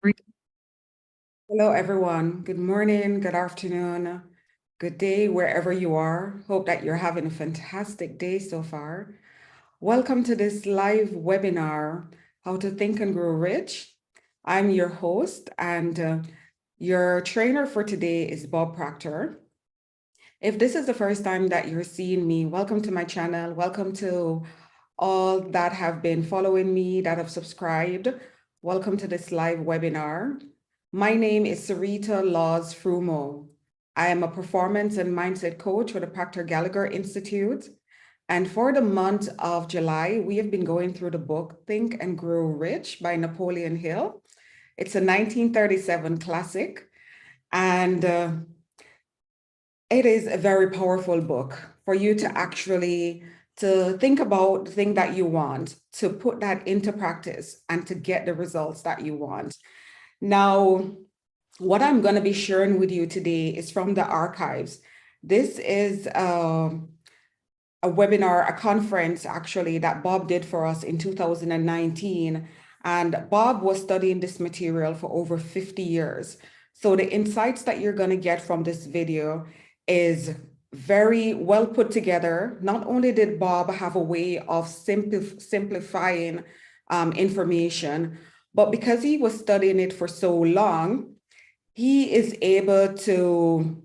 Hello, everyone. Good morning, good afternoon, good day, wherever you are. Hope that you're having a fantastic day so far. Welcome to this live webinar, How to Think and Grow Rich. I'm your host, and your trainer for today is Bob Proctor. If this is the first time that you're seeing me, welcome to my channel. Welcome to all that have been following me, that have subscribed. Welcome to this live webinar. My name is Sarita Laws-Frumau. I am a performance and mindset coach with the Proctor Gallagher Institute. And for the month of July, we have been going through the book Think and Grow Rich by Napoleon Hill. It's a 1937 classic, and it is a very powerful book for you to actually to think about the thing that you want, to put that into practice and to get the results that you want. Now, what I'm going to be sharing with you today is from the archives. This is a webinar, a conference actually that Bob did for us in 2019. And Bob was studying this material for over 50 years. So the insights that you're going to get from this video is very well put together. Not only did Bob have a way of simplifying information, but because he was studying it for so long, he is able to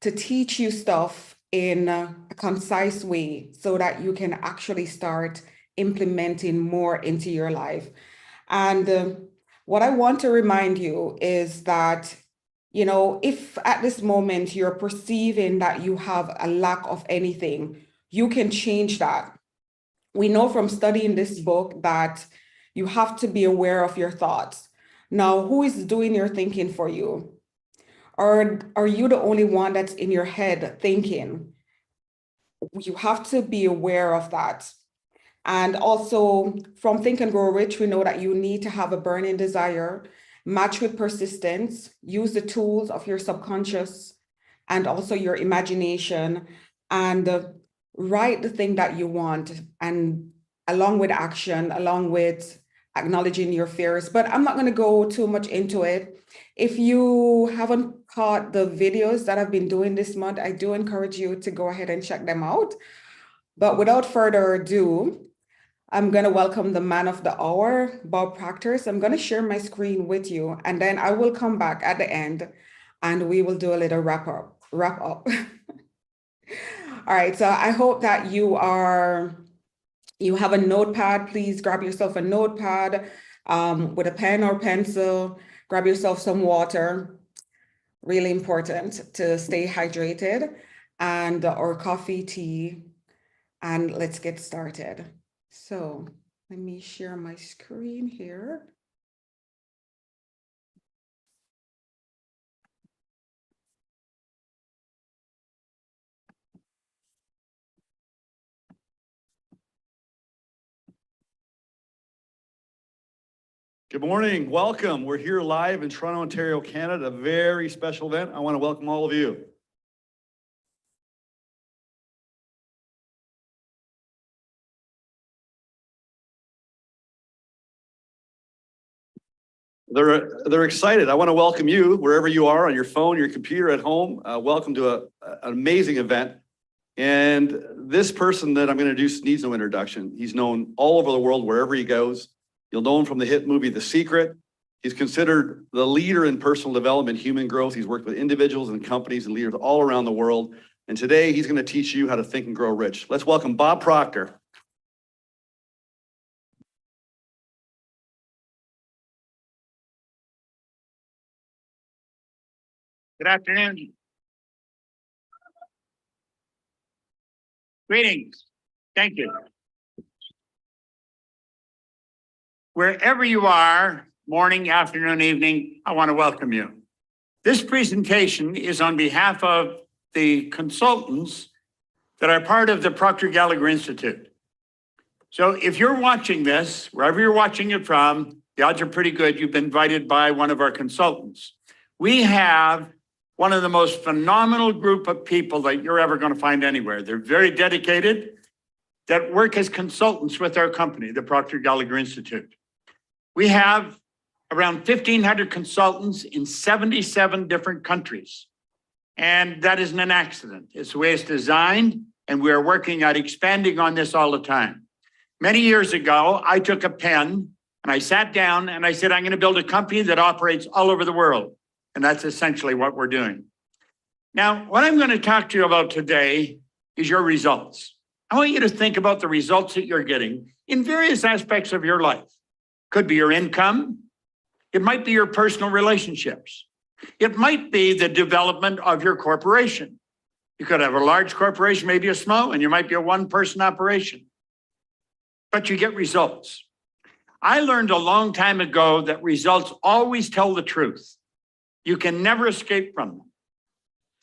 teach you stuff in a concise way so that you can actually start implementing more into your life. And what I want to remind you is that, you know, if at this moment you're perceiving that you have a lack of anything, you can change that. We know from studying this book that you have to be aware of your thoughts. Now, who is doing your thinking for you? Or are you the only one that's in your head thinking? You have to be aware of that. And also from Think and Grow Rich, we know that you need to have a burning desire, match with persistence, use the tools of your subconscious and also your imagination, and write the thing that you want, and along with action, along with acknowledging your fears. But I'm not going to go too much into it. If you haven't caught the videos that I've been doing this month, I do encourage you to go ahead and check them out. But without further ado, I'm going to welcome the man of the hour, Bob Proctor. So I'm going to share my screen with you, and then I will come back at the end and we will do a little wrap up. All right, so I hope that you have a notepad. Please grab yourself a notepad with a pen or pencil. Grab yourself some water. Really important to stay hydrated, and or coffee, tea, and let's get started. So let me share my screen here. Good morning, welcome. We're here live in Toronto, Ontario, Canada, a very special event. I want to welcome all of you. They're excited. I want to welcome you wherever you are, on your phone, your computer, at home. Welcome to an amazing event. And this person that I'm going to introduce needs no introduction. He's known all over the world, wherever he goes. You'll know him from the hit movie, The Secret. He's considered the leader in personal development, human growth. He's worked with individuals and companies and leaders all around the world. And today he's going to teach you how to think and grow rich. Let's welcome Bob Proctor. Good afternoon. Greetings. Thank you. Wherever you are, morning, afternoon, evening, I want to welcome you. This presentation is on behalf of the consultants that are part of the Proctor Gallagher Institute. So if you're watching this, wherever you're watching it from, the odds are pretty good you've been invited by one of our consultants. We have one of the most phenomenal group of people that you're ever going to find anywhere. They're very dedicated, that work as consultants with our company, the Proctor Gallagher Institute. We have around 1,500 consultants in 77 different countries. And that isn't an accident. It's the way it's designed, and we are working at expanding on this all the time. Many years ago, I took a pen and I sat down and I said, I'm going to build a company that operates all over the world. And that's essentially what we're doing. Now, what I'm going to talk to you about today is your results. I want you to think about the results that you're getting in various aspects of your life. Could be your income. It might be your personal relationships. It might be the development of your corporation. You could have a large corporation, maybe a small, and you might be a one-person operation. But you get results. I learned a long time ago that results always tell the truth. You can never escape from them.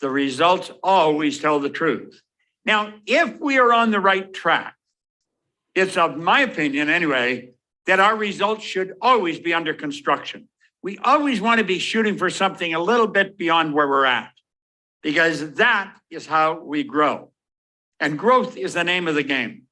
The results always tell the truth. Now, if we are on the right track, it's of my opinion anyway, that our results should always be under construction. We always want to be shooting for something a little bit beyond where we're at, because that is how we grow. And growth is the name of the game.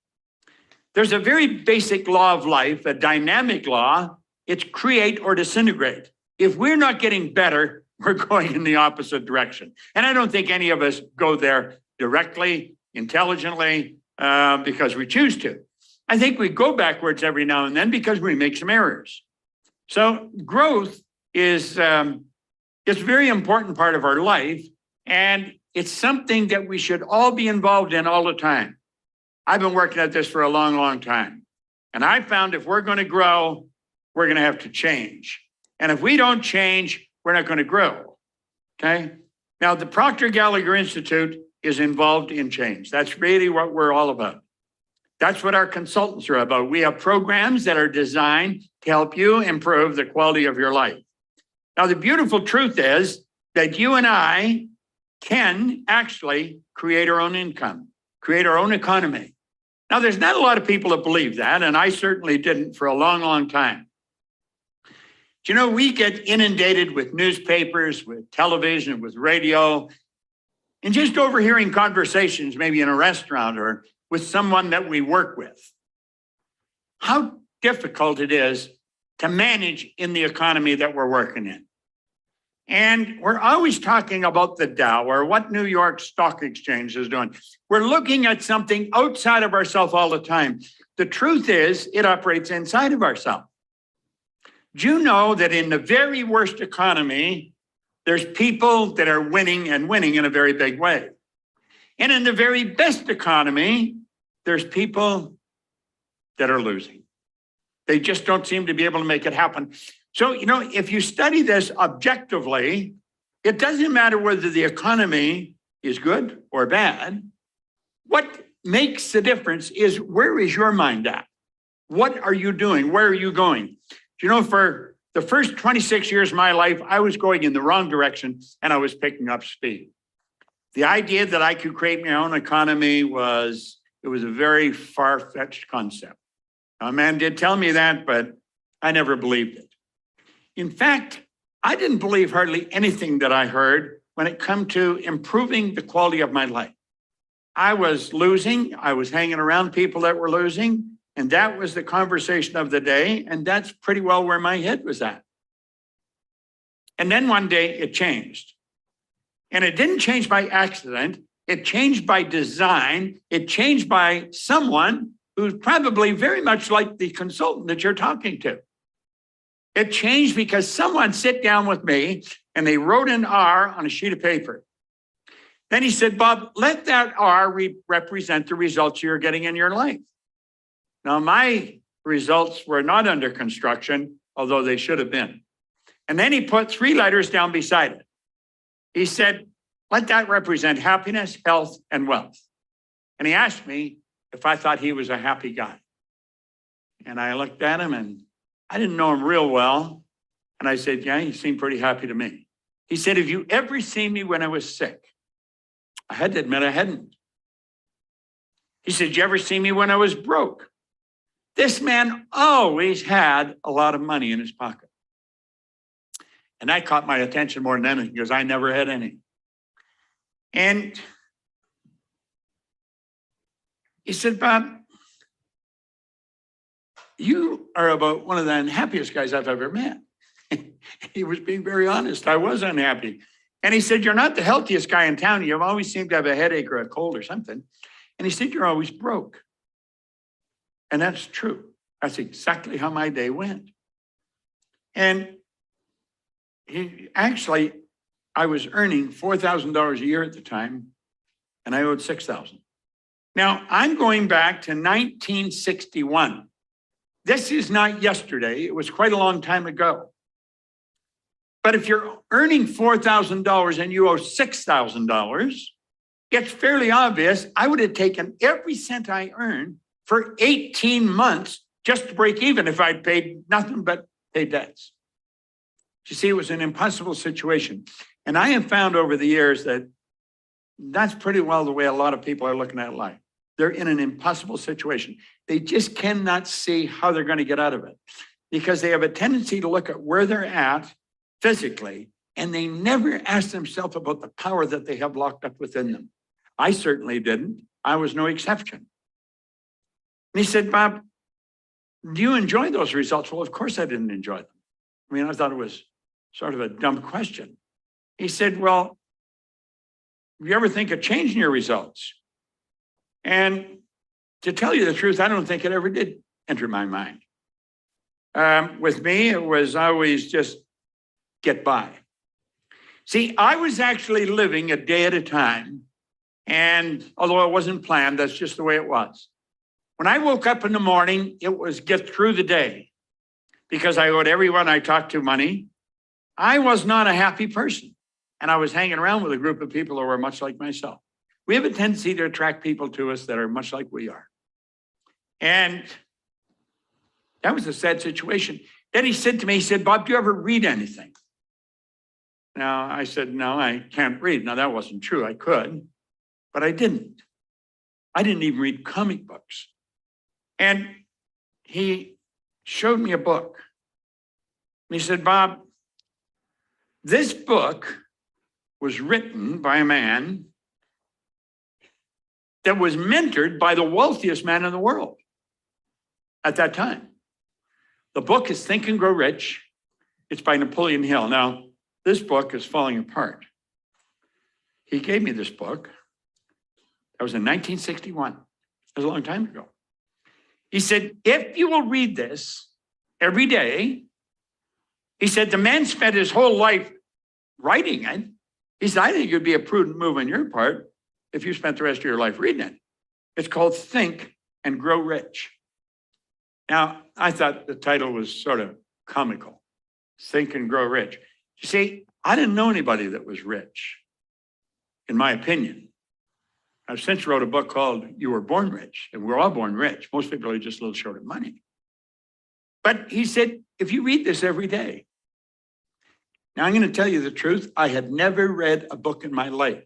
There's a very basic law of life, a dynamic law. It's create or disintegrate. If we're not getting better, we're going in the opposite direction. And I don't think any of us go there directly, intelligently, because we choose to. I think we go backwards every now and then because we make some errors. So growth is a very important part of our life, and it's something that we should all be involved in all the time. I've been working at this for a long, long time. And I found if we're going to grow, we're going to have to change. And if we don't change, we're not going to grow. Okay. Now, the Proctor Gallagher Institute is involved in change. That's really what we're all about. That's what our consultants are about. We have programs that are designed to help you improve the quality of your life. Now, the beautiful truth is that you and I can actually create our own income, create our own economy. Now, there's not a lot of people that believe that, and I certainly didn't for a long, long time. Do you know, we get inundated with newspapers, with television, with radio, and just overhearing conversations, maybe in a restaurant or with someone that we work with. How difficult it is to manage in the economy that we're working in. And we're always talking about the Dow or what New York Stock Exchange is doing. We're looking at something outside of ourselves all the time. The truth is, it operates inside of ourselves. Do you know that in the very worst economy, there's people that are winning and winning in a very big way? And in the very best economy, there's people that are losing. They just don't seem to be able to make it happen. So, you know, if you study this objectively, it doesn't matter whether the economy is good or bad. What makes the difference is, where is your mind at? What are you doing? Where are you going? Do you know, for the first 26 years of my life, I was going in the wrong direction and I was picking up speed. The idea that I could create my own economy it was a very far-fetched concept. A man did tell me that, but I never believed it. In fact, I didn't believe hardly anything that I heard when it came to improving the quality of my life. I was losing. I was hanging around people that were losing, and that was the conversation of the day, and that's pretty well where my head was at. And then one day it changed. And it didn't change by accident. It changed by design. It changed by someone who's probably very much like the consultant that you're talking to. It changed because someone sat down with me and they wrote an R on a sheet of paper. Then he said, Bob, let that R represent the results you're getting in your life. Now, my results were not under construction, although they should have been. And then he put 3 letters down beside it. He said, let that represent happiness, health, and wealth. And he asked me if I thought he was a happy guy. And I looked at him, and I didn't know him real well. And I said, yeah, he seemed pretty happy to me. He said, have you ever seen me when I was sick? I had to admit I hadn't. He said, did you ever see me when I was broke? This man always had a lot of money in his pocket. And that caught my attention more than anything, because I never had any. And he said, Bob, you are about one of the unhappiest guys I've ever met. He was being very honest. I was unhappy. And he said, you're not the healthiest guy in town. You always seem to have a headache or a cold or something. And he said, you're always broke. And that's true. That's exactly how my day went. And I was earning $4,000 a year at the time, and I owed $6,000. Now, I'm going back to 1961. This is not yesterday. It was quite a long time ago. But if you're earning $4,000 and you owe $6,000, it's fairly obvious I would have taken every cent I earned for 18 months just to break even if I'd paid nothing but pay debts. You see, it was an impossible situation. And I have found over the years that that's pretty well the way a lot of people are looking at life. They're in an impossible situation. They just cannot see how they're going to get out of it because they have a tendency to look at where they're at physically, and they never ask themselves about the power that they have locked up within them. I certainly didn't. I was no exception. And he said, Bob, do you enjoy those results? Well, of course I didn't enjoy them. I mean, I thought it was sort of a dumb question. He said, well, do you ever think of changing your results? And to tell you the truth, I don't think it ever did enter my mind. With me, it was always just get by. See, I was actually living a day at a time. And although it wasn't planned, that's just the way it was. When I woke up in the morning, it was get through the day because I owed everyone I talked to money. I was not a happy person. And I was hanging around with a group of people who were much like myself. We have a tendency to attract people to us that are much like we are. And that was a sad situation. Then he said to me, he said, Bob, do you ever read anything? Now, I said, no, I can't read. Now, that wasn't true. I could, but I didn't. I didn't even read comic books. And he showed me a book. And he said, Bob, this book was written by a man that was mentored by the wealthiest man in the world at that time. The book is Think and Grow Rich. It's by Napoleon Hill. Now, this book is falling apart. He gave me this book. That was in 1961. That was a long time ago. He said, if you will read this every day, he said, the man spent his whole life writing it. He said, I think it would be a prudent move on your part if you spent the rest of your life reading it. It's called Think and Grow Rich. Now, I thought the title was sort of comical, Think and Grow Rich. You see, I didn't know anybody that was rich, in my opinion. I've since wrote a book called You Were Born Rich, and we're all born rich. Most people are just a little short of money. But he said, if you read this every day. Now, I'm going to tell you the truth. I had never read a book in my life.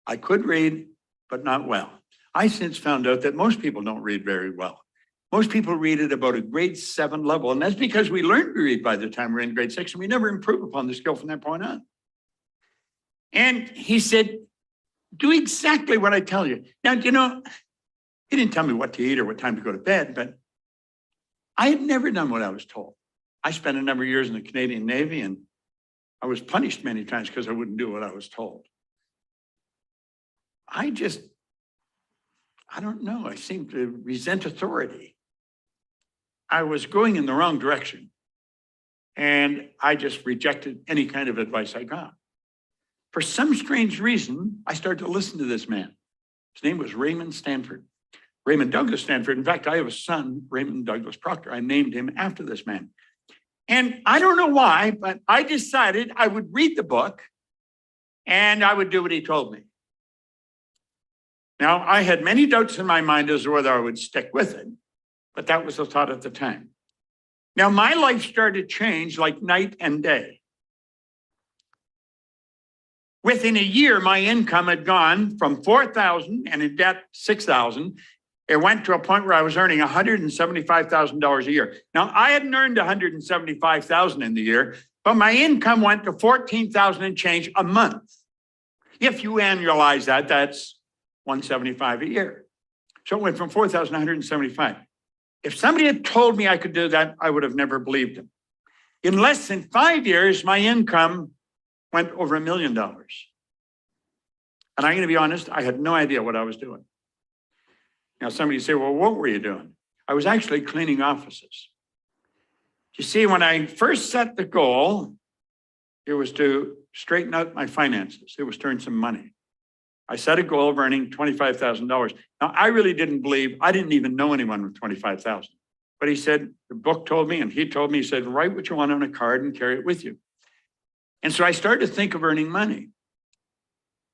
I could read, but not well. I since found out that most people don't read very well. Most people read at about a grade 7 level, and that's because we learned to read by the time we're in grade 6, and we never improve upon the skill from that point on. And he said, do exactly what I tell you. Now, you know, he didn't tell me what to eat or what time to go to bed, but I had never done what I was told. I spent a number of years in the Canadian Navy, and I was punished many times because I wouldn't do what I was told. I don't know. I seemed to resent authority. I was going in the wrong direction. And I just rejected any kind of advice I got. For some strange reason, I started to listen to this man. His name was Raymond Stanford. Raymond Douglas Stanford. In fact, I have a son, Raymond Douglas Proctor. I named him after this man. And I don't know why, but I decided I would read the book and I would do what he told me. Now, I had many doubts in my mind as to whether I would stick with it, but that was the thought at the time. Now, my life started to change like night and day. Within a year, my income had gone from $4,000 and in debt $6,000. It went to a point where I was earning $175,000 a year. Now, I hadn't earned $175,000 in the year, but my income went to $14,000 and change a month. If you annualize that, that's $175 a year. So it went from $4,000 to $175. If somebody had told me I could do that, I would have never believed him. In less than 5 years, my income went over $1 million. And I'm going to be honest, I had no idea what I was doing. Now, somebody say, well, what were you doing? I was actually cleaning offices. You see, when I first set the goal, it was to straighten out my finances. It was to earn some money. I set a goal of earning $25,000. Now, I really didn't believe, I didn't even know anyone with $25,000. But he said, the book told me, and he told me, he said, write what you want on a card and carry it with you. And so I started to think of earning money.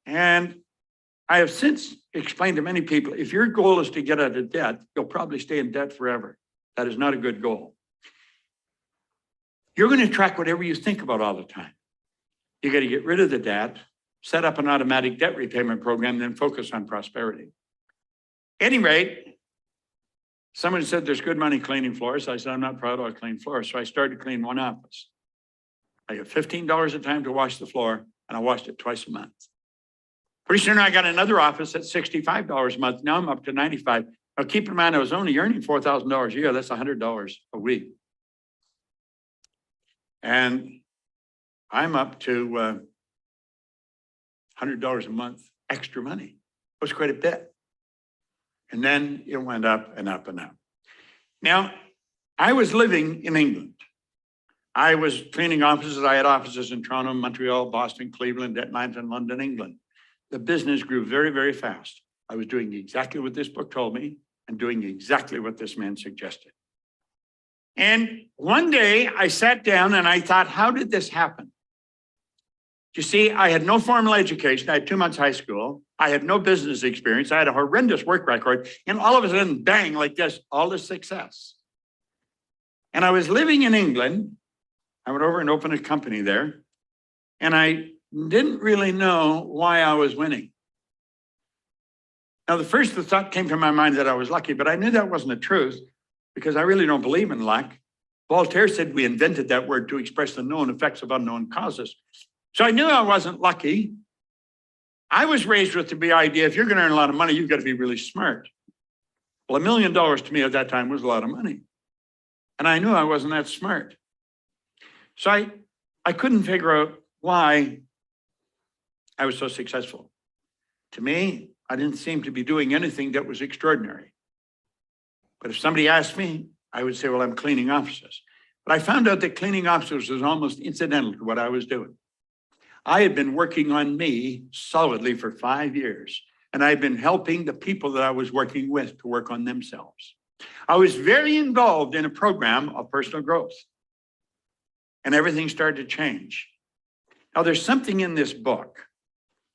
And I have since explained to many people, if your goal is to get out of debt, you'll probably stay in debt forever. That is not a good goal. You're going to track whatever you think about all the time. You got to get rid of the debt, set up an automatic debt repayment program, then focus on prosperity. At any rate, someone said there's good money cleaning floors. I said, I'm not proud of clean floors. So I started to clean one office. I got $15 a time to wash the floor, and I washed it twice a month. Pretty soon I got another office at $65 a month. Now I'm up to $95. Now keep in mind, I was only earning $4,000 a year. That's $100 a week. And I'm up to $100 a month extra money. It was quite a bit. And then it went up and up and up. Now, I was living in England. I was cleaning offices. I had offices in Toronto, Montreal, Boston, Cleveland, Atlanta, and London, England. The business grew very, very fast. I was doing exactly what this book told me and doing exactly what this man suggested. And one day I sat down and I thought, how did this happen? You see, I had no formal education. I had 2 months high school. I had no business experience. I had a horrendous work record. And all of a sudden, bang, like this, all this success. And I was living in England. I went over and opened a company there. And I didn't really know why I was winning. Now, the thought came to my mind that I was lucky, but I knew that wasn't the truth because I really don't believe in luck. Voltaire said we invented that word to express the known effects of unknown causes. So I knew I wasn't lucky. I was raised with the idea, if you're going to earn a lot of money, you've got to be really smart. Well, $1 million to me at that time was a lot of money. And I knew I wasn't that smart. So I couldn't figure out why I was so successful. To me, I didn't seem to be doing anything that was extraordinary. But if somebody asked me, I would say, well, I'm cleaning offices. But I found out that cleaning offices was almost incidental to what I was doing. I had been working on me solidly for 5 years, and I'd been helping the people that I was working with to work on themselves. I was very involved in a program of personal growth, and everything started to change. Now, there's something in this book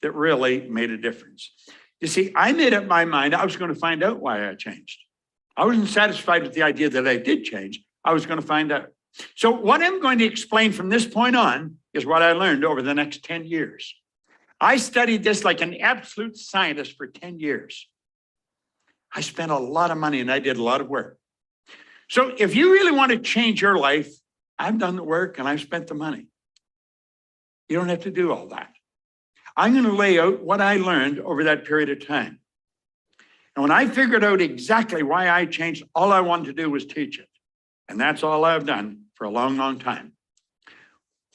that really made a difference. You see, I made up my mind I was going to find out why I changed. I wasn't satisfied with the idea that I did change. I was going to find out. So what I'm going to explain from this point on is what I learned over the next 10 years. I studied this like an absolute scientist for 10 years. I spent a lot of money and I did a lot of work. So if you really want to change your life, I've done the work and I've spent the money. You don't have to do all that. I'm going to lay out what I learned over that period of time. And when I figured out exactly why I changed, all I wanted to do was teach it. And that's all I've done for a long, long time.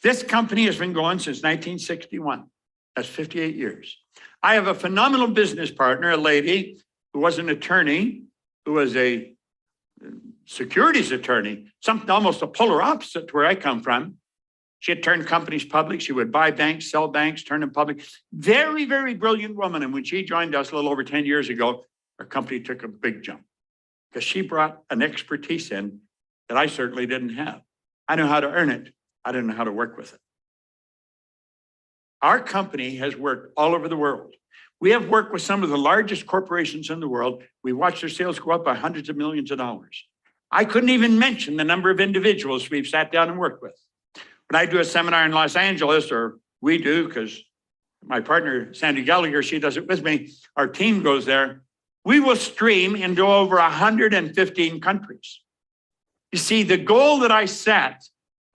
This company has been going since 1961. That's 58 years. I have a phenomenal business partner, a lady who was an attorney, who was a securities attorney, something almost a polar opposite to where I come from. She had turned companies public. She would buy banks, sell banks, turn them public. Very, very brilliant woman. And when she joined us a little over 10 years ago, our company took a big jump because she brought an expertise in that I certainly didn't have. I know how to earn it. I didn't know how to work with it. Our company has worked all over the world. We have worked with some of the largest corporations in the world. We watched their sales go up by hundreds of millions of dollars. I couldn't even mention the number of individuals we've sat down and worked with. When I do a seminar in Los Angeles, or we do, because my partner, Sandy Gallagher, she does it with me, our team goes there, we will stream into over 115 countries. You see, the goal that I set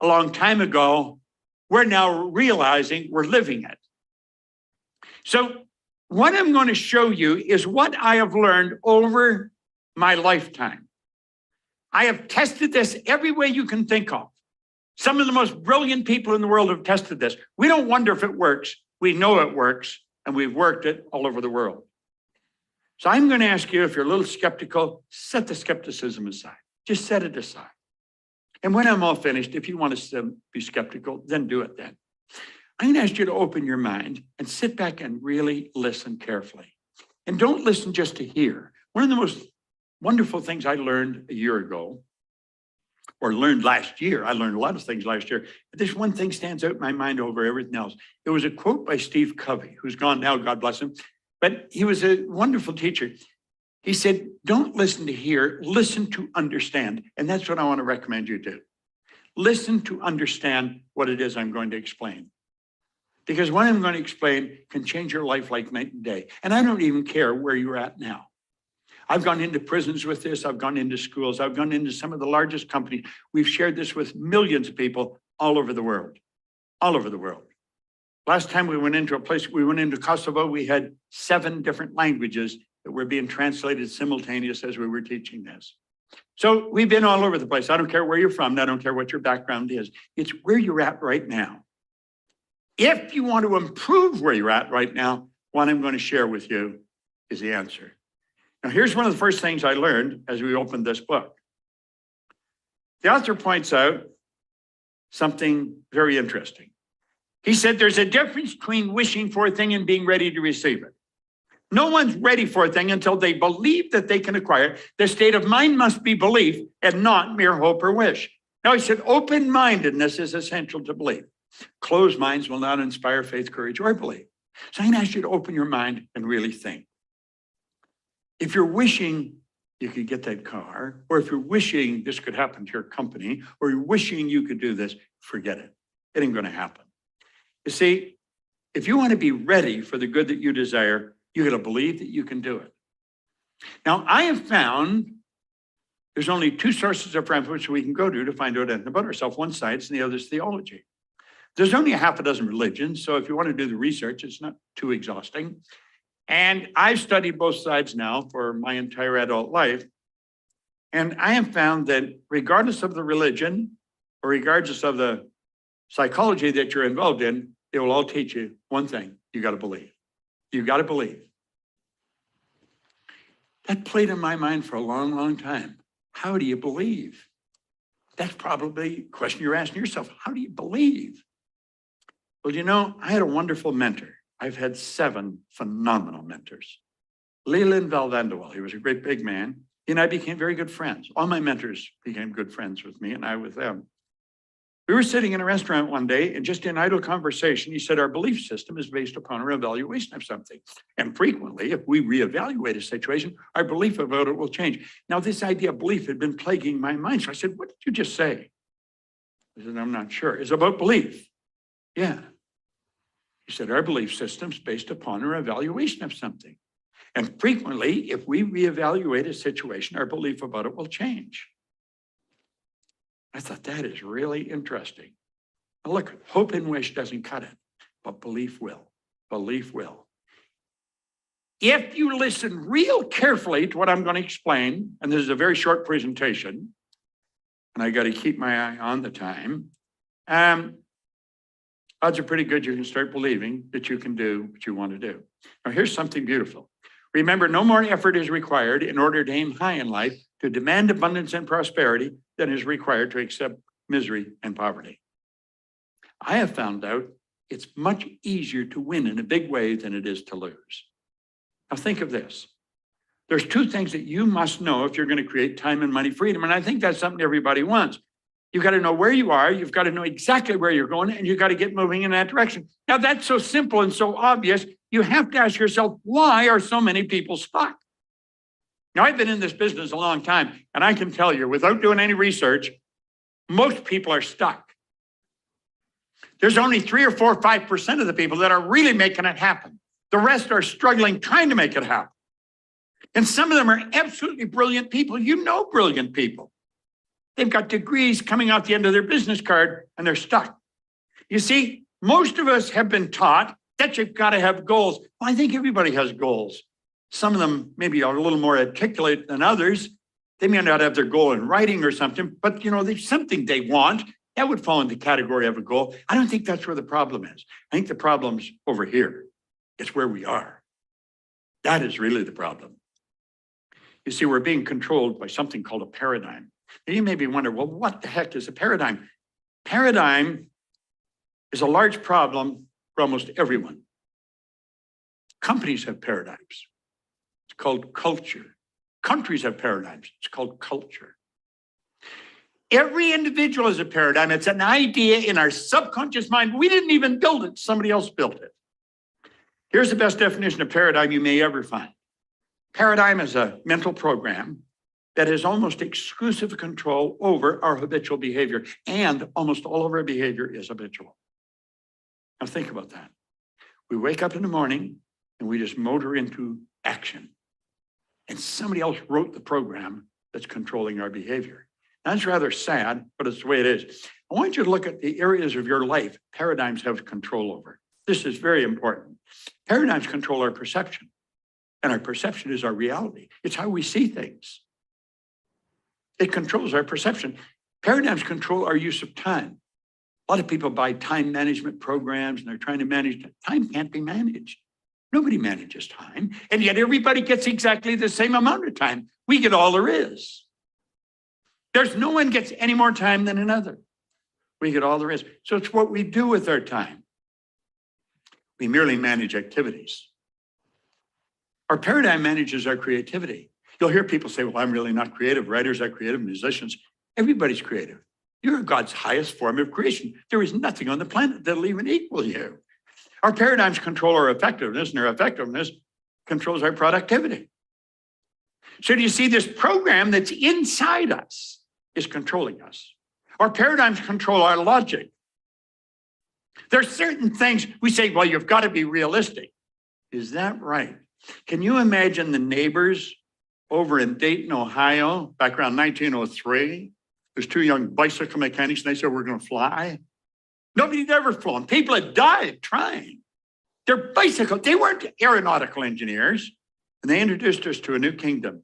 a long time ago, we're now realizing we're living it. So what I'm going to show you is what I have learned over my lifetime. I have tested this every way you can think of. Some of the most brilliant people in the world have tested this. We don't wonder if it works. We know it works, and we've worked it all over the world. So I'm going to ask you, if you're a little skeptical, set the skepticism aside. Just set it aside. And when I'm all finished, if you want to be skeptical, then do it then. I'm going to ask you to open your mind and sit back and really listen carefully. And don't listen just to hear. One of the most wonderful things I learned a year ago, or learned last year, I learned a lot of things last year, but this one thing stands out in my mind over everything else. It was a quote by Steve Covey, who's gone now, God bless him, but he was a wonderful teacher. He said, don't listen to hear, listen to understand. And that's what I want to recommend you do. Listen to understand what it is I'm going to explain. Because what I'm going to explain can change your life like night and day. And I don't even care where you're at now. I've gone into prisons with this. I've gone into schools. I've gone into some of the largest companies. We've shared this with millions of people all over the world, all over the world. Last time we went into a place, we went into Kosovo, we had 7 different languages that were being translated simultaneous as we were teaching this. So we've been all over the place. I don't care where you're from. I don't care what your background is. It's where you're at right now. If you want to improve where you're at right now, what I'm going to share with you is the answer. Now, here's one of the first things I learned as we opened this book. The author points out something very interesting. He said there's a difference between wishing for a thing and being ready to receive it. No one's ready for a thing until they believe that they can acquire it. The state of mind must be belief and not mere hope or wish. Now, he said open-mindedness is essential to belief. Closed minds will not inspire faith, courage, or belief. So I'm going to ask you to open your mind and really think. If you're wishing you could get that car, or if you're wishing this could happen to your company, or you're wishing you could do this, forget it. It ain't going to happen. You see, if you want to be ready for the good that you desire, you got to believe that you can do it. Now, I have found there's only 2 sources of reference we can go to find out anything about ourselves. One science and the other is theology. There's only a half a dozen religions, so if you want to do the research, it's not too exhausting. And I've studied both sides now for my entire adult life. And I have found that regardless of the religion, or regardless of the psychology that you're involved in, they will all teach you one thing: you got to believe. You got to believe. That played in my mind for a long, long time. How do you believe? That's probably a question you're asking yourself. How do you believe? Well, you know, I had a wonderful mentor. I've had 7 phenomenal mentors. Leland Valvanderwall, he was a great big man. He and I became very good friends. All my mentors became good friends with me and I with them. We were sitting in a restaurant one day, and just in idle conversation, he said, our belief system is based upon our evaluation of something. And frequently, if we reevaluate a situation, our belief about it will change. Now, this idea of belief had been plaguing my mind. So I said, what did you just say? I said, I'm not sure. It's about belief. Yeah. He said, our belief system is based upon our evaluation of something. And frequently, if we reevaluate a situation, our belief about it will change. I thought that is really interesting. Now look, hope and wish doesn't cut it, but belief will. Belief will. If you listen real carefully to what I'm going to explain, and this is a very short presentation, and I got to keep my eye on the time, odds are pretty good you can start believing that you can do what you want to do. Now, here's something beautiful. Remember, no more effort is required in order to aim high in life, to demand abundance and prosperity, than is required to accept misery and poverty. I have found out it's much easier to win in a big way than it is to lose. Now, think of this. There's 2 things that you must know if you're going to create time and money freedom. And I think that's something everybody wants. You've got to know where you are. You've got to know exactly where you're going, and you've got to get moving in that direction. Now, that's so simple and so obvious. You have to ask yourself, why are so many people stuck? Now, I've been in this business a long time, and I can tell you, without doing any research, most people are stuck. There's only 3 or 4 or 5% of the people that are really making it happen. The rest are struggling, trying to make it happen. And some of them are absolutely brilliant people. You know brilliant people. They've got degrees coming out the end of their business card, and they're stuck. You see, most of us have been taught that you've got to have goals. Well, I think everybody has goals. Some of them maybe are a little more articulate than others. They may not have their goal in writing or something, but you know, there's something they want. That would fall in the category of a goal. I don't think that's where the problem is. I think the problem's over here. It's where we are. That is really the problem. You see, we're being controlled by something called a paradigm. Now you maybe wonder, well, what the heck is a paradigm? Paradigm is a large problem for almost everyone. Companies have paradigms. It's called culture. Countries have paradigms. It's called culture. Every individual is a paradigm. It's an idea in our subconscious mind. We didn't even build it. Somebody else built it. Here's the best definition of paradigm you may ever find. Paradigm is a mental program that has almost exclusive control over our habitual behavior, and almost all of our behavior is habitual. Now think about that. We wake up in the morning and we just motor into action. And somebody else wrote the program that's controlling our behavior. That's rather sad, but it's the way it is. I want you to look at the areas of your life paradigms have control over. This is very important. Paradigms control our perception, and our perception is our reality. It's how we see things. It controls our perception. Paradigms control our use of time. A lot of people buy time management programs and they're trying to manage time. Time can't be managed. Nobody manages time, and yet everybody gets exactly the same amount of time. We get all there is. There's no one gets any more time than another. We get all there is. So it's what we do with our time. We merely manage activities. Our paradigm manages our creativity. You'll hear people say, well, I'm really not creative. Writers are creative, musicians. Everybody's creative. You're God's highest form of creation. There is nothing on the planet that'll even equal you. Our paradigms control our effectiveness, and our effectiveness controls our productivity. So do you see this program that's inside us is controlling us? Our paradigms control our logic. There's certain things we say, well, you've got to be realistic. Is that right? Can you imagine the neighbors over in Dayton, Ohio, back around 1903? There's two young bicycle mechanics, and they said, we're going to fly. Nobody'd ever flown. People had died trying. Their bicycle, they weren't aeronautical engineers, and they introduced us to a new kingdom.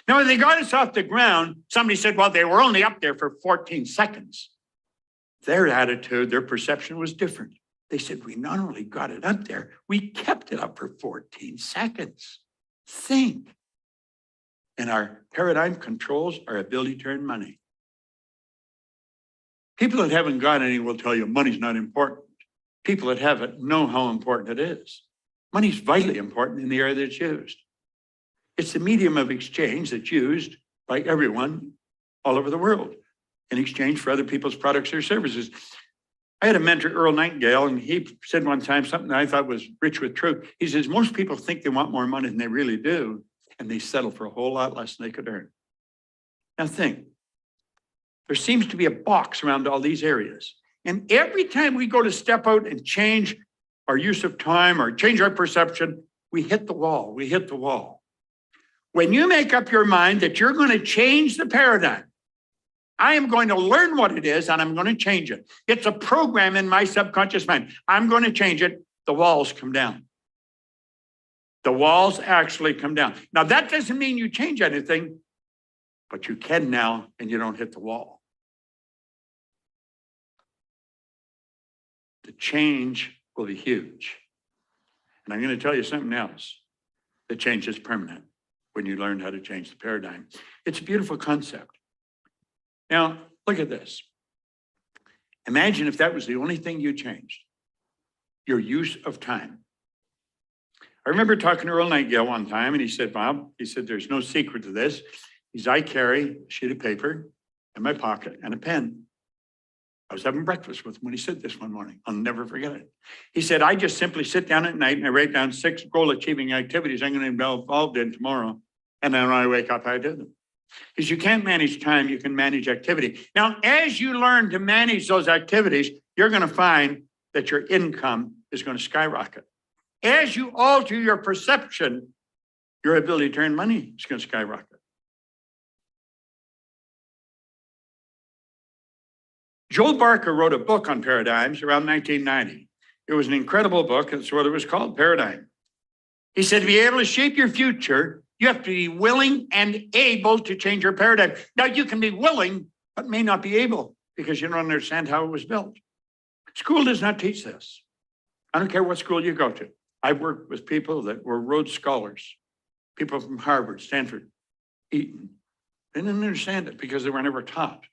Now, when they got us off the ground, somebody said, well, they were only up there for 14 seconds. Their attitude, their perception was different. They said, we not only got it up there, we kept it up for 14 seconds. Think. And our paradigm controls our ability to earn money. People that haven't got any will tell you money's not important. People that have it know how important it is. Money's vitally important in the area that's used. It's the medium of exchange that's used by everyone all over the world in exchange for other people's products or services. I had a mentor, Earl Nightingale, and he said one time something that I thought was rich with truth. He says, most people think they want more money than they really do, and they settle for a whole lot less than they could earn. Now think, there seems to be a box around all these areas. And every time we go to step out and change our use of time or change our perception, we hit the wall, we hit the wall. When you make up your mind that you're going to change the paradigm, I am going to learn what it is and I'm going to change it. It's a program in my subconscious mind. I'm going to change it. The walls come down. The walls actually come down. Now, that doesn't mean you change anything, but you can now and you don't hit the wall. The change will be huge. And I'm going to tell you something else. The change is permanent when you learn how to change the paradigm. It's a beautiful concept. Now, look at this. Imagine if that was the only thing you changed, your use of time. I remember talking to Earl Nightingale one time, and he said, Bob, he said, there's no secret to this. He said, I carry a sheet of paper in my pocket and a pen. I was having breakfast with him when he said this one morning. I'll never forget it. He said, I just simply sit down at night and I write down 6 goal-achieving activities I'm going to be involved in tomorrow. And then when I wake up, I do them. Because you can't manage time, you can manage activity. Now, as you learn to manage those activities, you're going to find that your income is going to skyrocket. As you alter your perception, your ability to earn money is going to skyrocket. Joel Barker wrote a book on paradigms around 1990. It was an incredible book. That's what it was called, Paradigm. He said, to be able to shape your future, you have to be willing and able to change your paradigm. Now, you can be willing, but may not be able, because you don't understand how it was built. School does not teach this. I don't care what school you go to. I've worked with people that were Rhodes Scholars, people from Harvard, Stanford, Eton. They didn't understand it because they were never taught.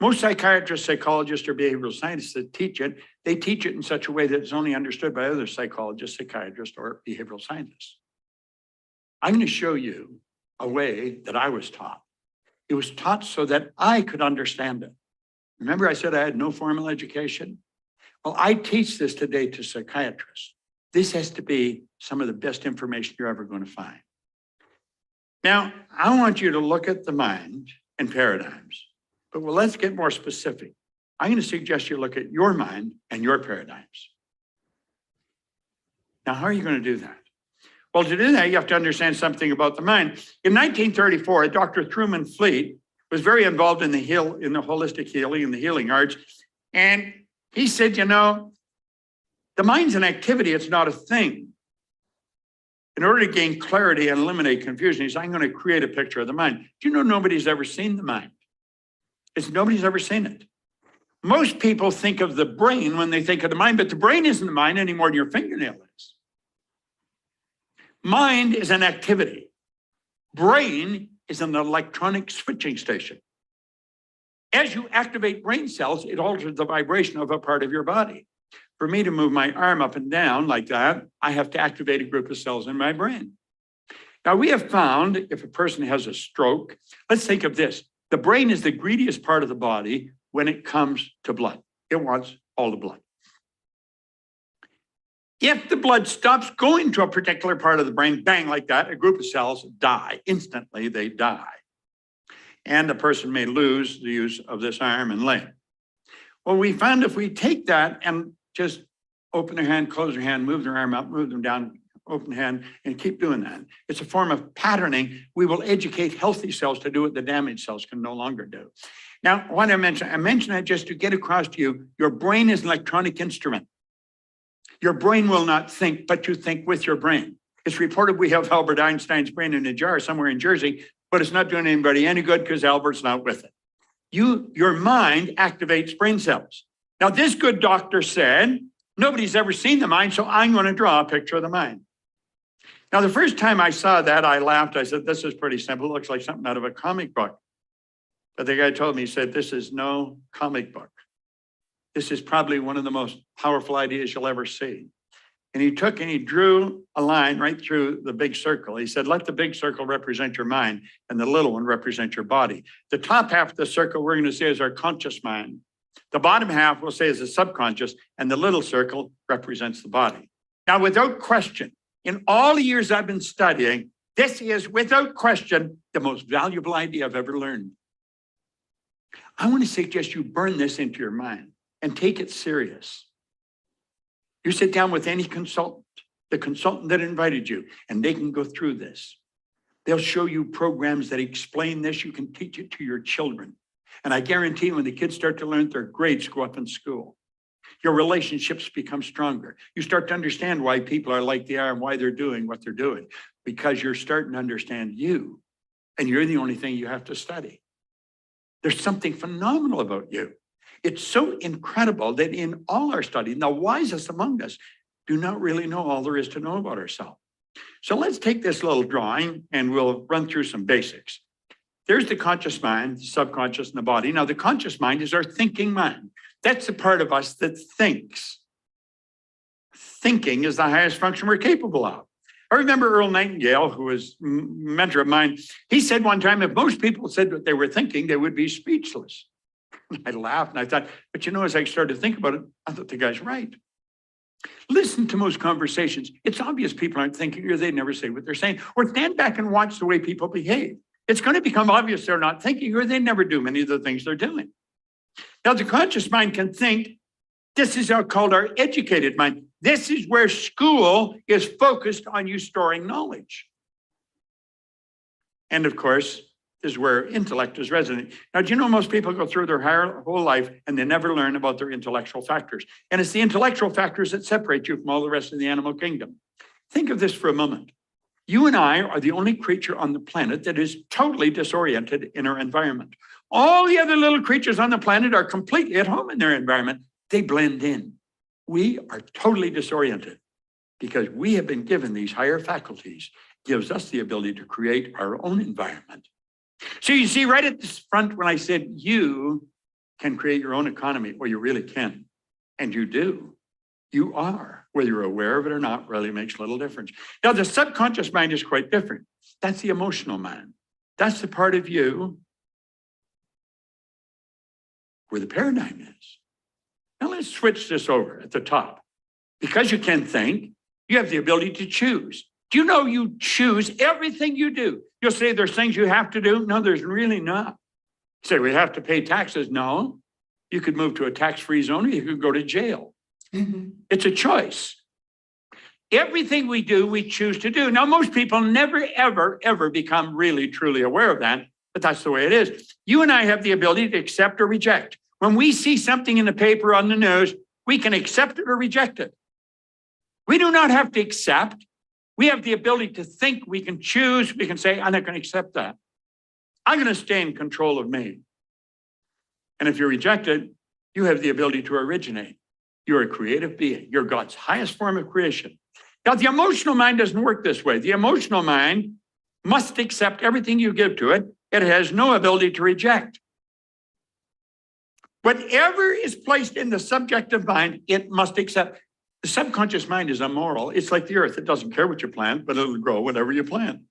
Most psychiatrists, psychologists, or behavioral scientists that teach it, they teach it in such a way that it's only understood by other psychologists, psychiatrists, or behavioral scientists. I'm going to show you a way that I was taught. It was taught so that I could understand it. Remember I said I had no formal education? Well, I teach this today to psychiatrists. This has to be some of the best information you're ever going to find. Now, I want you to look at the mind and paradigms, but let's get more specific. I'm going to suggest you look at your mind and your paradigms. Now, how are you going to do that? Well, to do that, you have to understand something about the mind. In 1934, Dr. Truman Fleet was very involved in the holistic healing and the healing arts. And he said, you know, the mind's an activity, it's not a thing. In order to gain clarity and eliminate confusion, he said, I'm going to create a picture of the mind. Do you know nobody's ever seen the mind? Nobody's ever seen it. Most people think of the brain when they think of the mind, but the brain isn't the mind any more than your fingernail is. Mind is an activity. Brain is an electronic switching station. As you activate brain cells, it alters the vibration of a part of your body. For me to move my arm up and down like that, I have to activate a group of cells in my brain. Now, we have found if a person has a stroke, let's think of this. The brain is the greediest part of the body when it comes to blood. It wants all the blood. If the blood stops going to a particular part of the brain, bang, like that, a group of cells die. Instantly, they die. And the person may lose the use of this arm and leg. Well, we found if we take that and just open their hand, close their hand, move their arm up, move them down, open hand, and keep doing that. It's a form of patterning. We will educate healthy cells to do what the damaged cells can no longer do. Now, what I mentioned that just to get across to you, your brain is an electronic instrument. Your brain will not think, but you think with your brain. It's reported we have Albert Einstein's brain in a jar somewhere in Jersey, but it's not doing anybody any good because Albert's not with it. Your mind activates brain cells. Now, this good doctor said, nobody's ever seen the mind, so I'm going to draw a picture of the mind. Now, the first time I saw that, I laughed. I said, this is pretty simple. It looks like something out of a comic book. But the guy told me, he said, this is no comic book. This is probably one of the most powerful ideas you'll ever see. And he took and he drew a line right through the big circle. He said, let the big circle represent your mind and the little one represent your body. The top half of the circle we're going to say is our conscious mind. The bottom half we'll say is the subconscious, and the little circle represents the body. Now, without question, in all the years I've been studying, this is without question the most valuable idea I've ever learned. I want to suggest you burn this into your mind and take it serious. You sit down with any consultant, the consultant that invited you, and they can go through this. They'll show you programs that explain this. You can teach it to your children. And I guarantee when the kids start to learn, their grades go up in school. Your relationships become stronger. You start to understand why people are like they are and why they're doing what they're doing, because you're starting to understand you, and you're the only thing you have to study. There's something phenomenal about you. It's so incredible that in all our study, the wisest among us do not really know all there is to know about ourselves. So let's take this little drawing and we'll run through some basics. There's the conscious mind, the subconscious, and the body. Now, the conscious mind is our thinking mind. That's the part of us that thinks. Thinking is the highest function we're capable of. I remember Earl Nightingale, who was a mentor of mine. He said one time, if most people said what they were thinking, they would be speechless. I laughed and I thought, but you know, as I started to think about it, I thought the guy's right. Listen to most conversations. It's obvious people aren't thinking or they never say what they're saying. Or stand back and watch the way people behave. It's going to become obvious they're not thinking or they never do many of the things they're doing. Now, the conscious mind can think. This is called our educated mind. This is where school is focused on you storing knowledge. And of course, this is where intellect is resident. Now, do you know most people go through their whole life and they never learn about their intellectual factors? And it's the intellectual factors that separate you from all the rest of the animal kingdom. Think of this for a moment. You and I are the only creature on the planet that is totally disoriented in our environment. All the other little creatures on the planet are completely at home in their environment. They blend in. We are totally disoriented because we have been given these higher faculties, gives us the ability to create our own environment. So you see right at this front when I said you can create your own economy, well, you really can. And you do. You are. Whether you're aware of it or not really makes little difference. Now, the subconscious mind is quite different. That's the emotional mind. That's the part of you where the paradigm is. Now let's switch this over at the top. Because you can think, you have the ability to choose. Do you know you choose everything you do? You'll say there's things you have to do. No, there's really not. You say we have to pay taxes. No, you could move to a tax-free zone or you could go to jail. It's a choice. Everything we do, we choose to do. Now, most people never, ever, ever become really, truly aware of that, but that's the way it is. You and I have the ability to accept or reject. When we see something in the paper, on the news, we can accept it or reject it. We do not have to accept. We have the ability to think. We can choose. We can say, I'm not going to accept that. I'm going to stay in control of me. And if you reject it, you have the ability to originate. You're a creative being. You're God's highest form of creation. Now, the emotional mind doesn't work this way. The emotional mind must accept everything you give to it. It has no ability to reject. Whatever is placed in the subjective mind, it must accept. The subconscious mind is immoral. It's like the earth. It doesn't care what you plant, but it'll grow whatever you plant.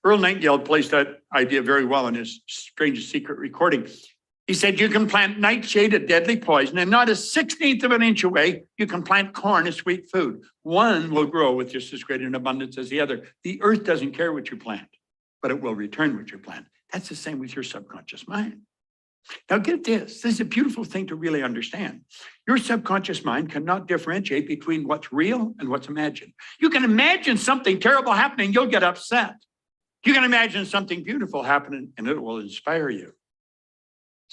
Earl Nightingale placed that idea very well in his Strangest Secret recording. He said, you can plant nightshade, a deadly poison, and not a 16th of an inch away, you can plant corn, a sweet food. One will grow with just as great an abundance as the other. The earth doesn't care what you plant, but it will return what you plant. That's the same with your subconscious mind. Now get this. This is a beautiful thing to really understand. Your subconscious mind cannot differentiate between what's real and what's imagined. You can imagine something terrible happening, you'll get upset. You can imagine something beautiful happening and it will inspire you.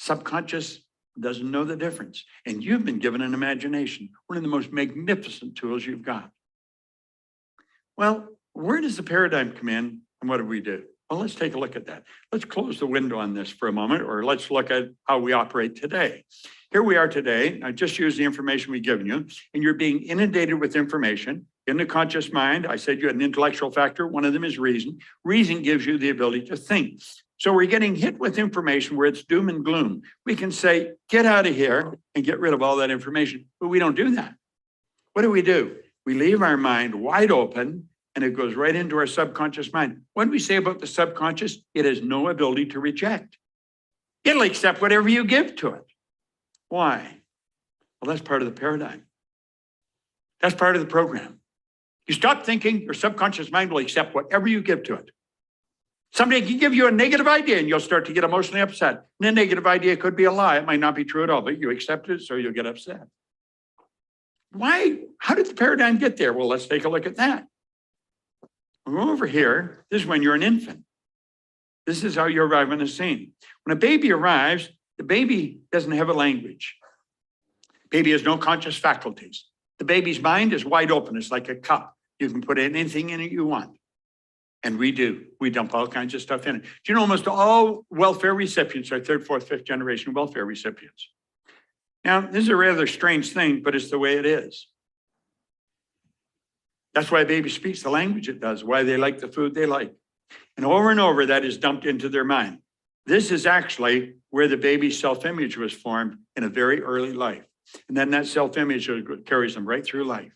Subconscious doesn't know the difference. And you've been given an imagination, one of the most magnificent tools you've got. Well, where does the paradigm come in and what do we do? Well, let's take a look at that. Let's close the window on this for a moment, or let's look at how we operate today. Here we are today. I just used the information we've given you, and you're being inundated with information. In the conscious mind, I said you had an intellectual factor. One of them is reason. Reason gives you the ability to think. So we're getting hit with information where it's doom and gloom. We can say, get out of here and get rid of all that information, but we don't do that. What do? We leave our mind wide open and it goes right into our subconscious mind. What do we say about the subconscious? It has no ability to reject. It'll accept whatever you give to it. Why? Well, that's part of the paradigm. That's part of the program. You stop thinking, your subconscious mind will accept whatever you give to it. Somebody can give you a negative idea and you'll start to get emotionally upset. And the negative idea could be a lie. It might not be true at all, but you accept it, so you'll get upset. Why? How did the paradigm get there? Well, let's take a look at that. We'll go over here. This is when you're an infant. This is how you arrive on the scene. When a baby arrives, the baby doesn't have a language. Baby has no conscious faculties. The baby's mind is wide open. It's like a cup. You can put anything in it you want. And we do. We dump all kinds of stuff in it. Do you know almost all welfare recipients are third, fourth, fifth generation welfare recipients? Now, this is a rather strange thing, but it's the way it is. That's why a baby speaks the language it does, why they like the food they like. And over, that is dumped into their mind. This is actually where the baby's self-image was formed in a very early life. And then that self-image carries them right through life.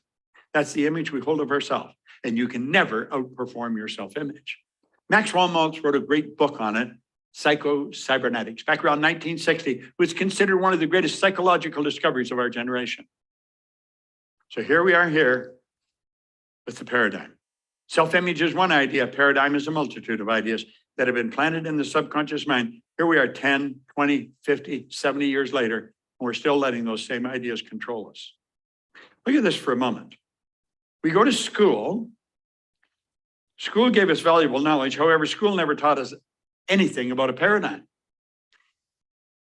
That's the image we hold of ourselves. And you can never outperform your self-image. Maxwell Maltz wrote a great book on it, Psycho-Cybernetics, back around 1960. It was considered one of the greatest psychological discoveries of our generation. So here we are here with the paradigm. Self-image is one idea. Paradigm is a multitude of ideas that have been planted in the subconscious mind. Here we are 10, 20, 50, 70 years later, and we're still letting those same ideas control us. Look at this for a moment. We go to school. School gave us valuable knowledge. However, school never taught us anything about a paradigm.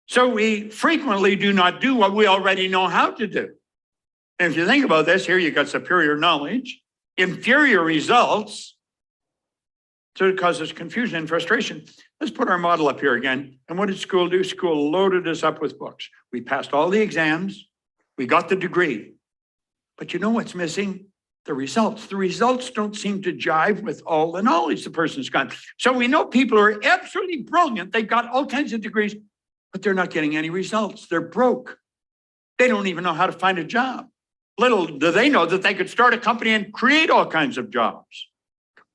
So we frequently do not do what we already know how to do. And if you think about this, here you got superior knowledge, inferior results, So it causes confusion and frustration. Let's put our model up here again. And what did school do? School loaded us up with books. We passed all the exams. We got the degree. But you know what's missing? The results. The results don't seem to jive with all the knowledge the person's got. So we know people are absolutely brilliant. They've got all kinds of degrees, but they're not getting any results. They're broke. They don't even know how to find a job. Little do they know that they could start a company and create all kinds of jobs.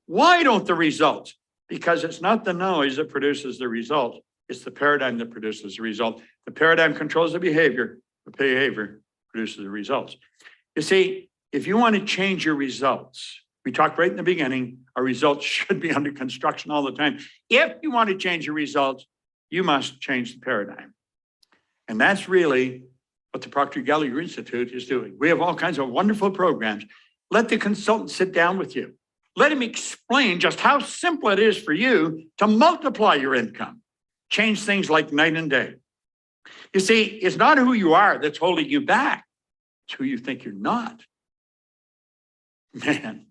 Why don't the results? Because it's not the knowledge that produces the result. It's the paradigm that produces the result. The paradigm controls the behavior. The behavior produces the results. You see, if you want to change your results, we talked right in the beginning, our results should be under construction all the time. If you want to change your results, you must change the paradigm. And that's really what the Proctor Gallagher Institute is doing. We have all kinds of wonderful programs. Let the consultant sit down with you. Let him explain just how simple it is for you to multiply your income. Change things like night and day. You see, it's not who you are that's holding you back. It's who you think you're not. Man,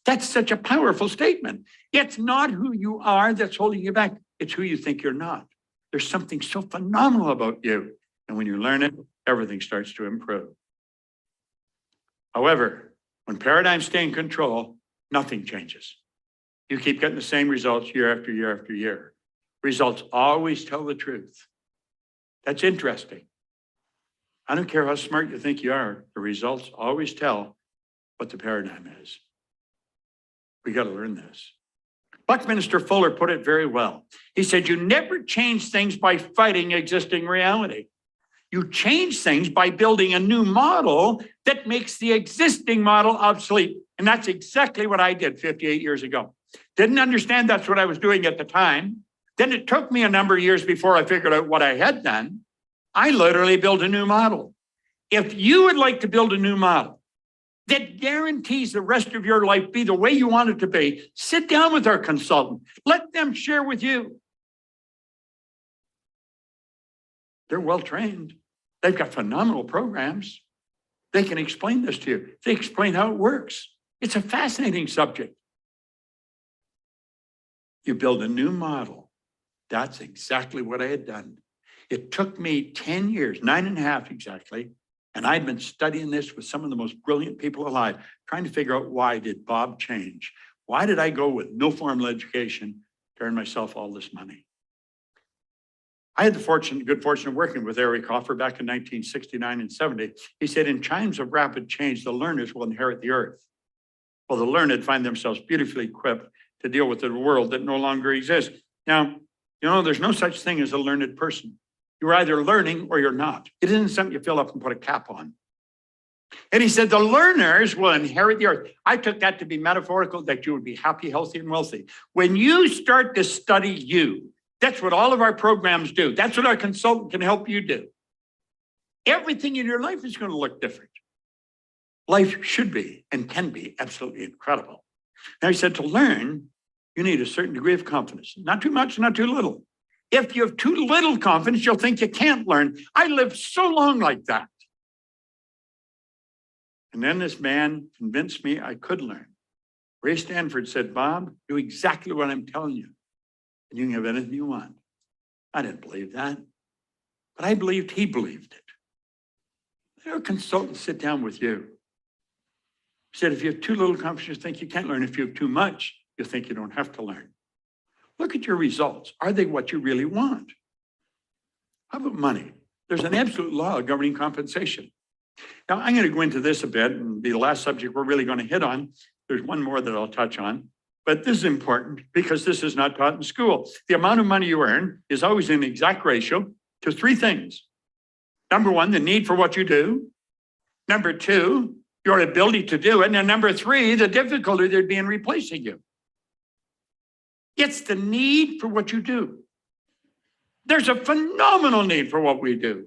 that's such a powerful statement. It's not who you are that's holding you back. It's who you think you're not. There's something so phenomenal about you. And when you learn it, everything starts to improve. However, when paradigms stay in control, nothing changes. You keep getting the same results year after year after year. Results always tell the truth. That's interesting. I don't care how smart you think you are, the results always tell what the paradigm is. We got to learn this. Buckminster Fuller put it very well. He said, you never change things by fighting existing reality. You change things by building a new model that makes the existing model obsolete. And that's exactly what I did 58 years ago. Didn't understand that's what I was doing at the time. Then it took me a number of years before I figured out what I had done. I literally built a new model. If you would like to build a new model that guarantees the rest of your life be the way you want it to be, sit down with our consultant. Let them share with you. They're well-trained. They've got phenomenal programs. They can explain this to you. They explain how it works. It's a fascinating subject. You build a new model. That's exactly what I had done. It took me 10 years, 9.5 exactly, and I'd been studying this with some of the most brilliant people alive, trying to figure out why did Bob change? Why did I go with no formal education to earn myself all this money? I had the good fortune of working with Eric Hoffer back in 1969 and 70. He said, in times of rapid change, the learners will inherit the earth. Well, the learned find themselves beautifully equipped to deal with the world that no longer exists. Now, you know, there's no such thing as a learned person. You're either learning or you're not. It isn't something you fill up and put a cap on. And he said, the learners will inherit the earth. I took that to be metaphorical, that you would be happy, healthy, and wealthy. When you start to study you, that's what all of our programs do. That's what our consultant can help you do. Everything in your life is going to look different. Life should be and can be absolutely incredible. Now, he said to learn, you need a certain degree of confidence. Not too much, not too little. If you have too little confidence, you'll think you can't learn. I lived so long like that. And then this man convinced me I could learn. Ray Stanford said, Bob, do exactly what I'm telling you, and you can have anything you want. I didn't believe that, but I believed he believed it. Let our consultant sit down with you. He said, if you have too little confidence, you think you can't learn. If you have too much, you think you don't have to learn. Look at your results. Are they what you really want? How about money? There's an absolute law governing compensation. Now, I'm going to go into this a bit and be the last subject we're really going to hit on. There's one more that I'll touch on, but this is important because this is not taught in school. The amount of money you earn is always in exact ratio to three things. Number one, the need for what you do. Number two, your ability to do it. And number three, the difficulty there'd be in replacing you. It's the need for what you do. There's a phenomenal need for what we do.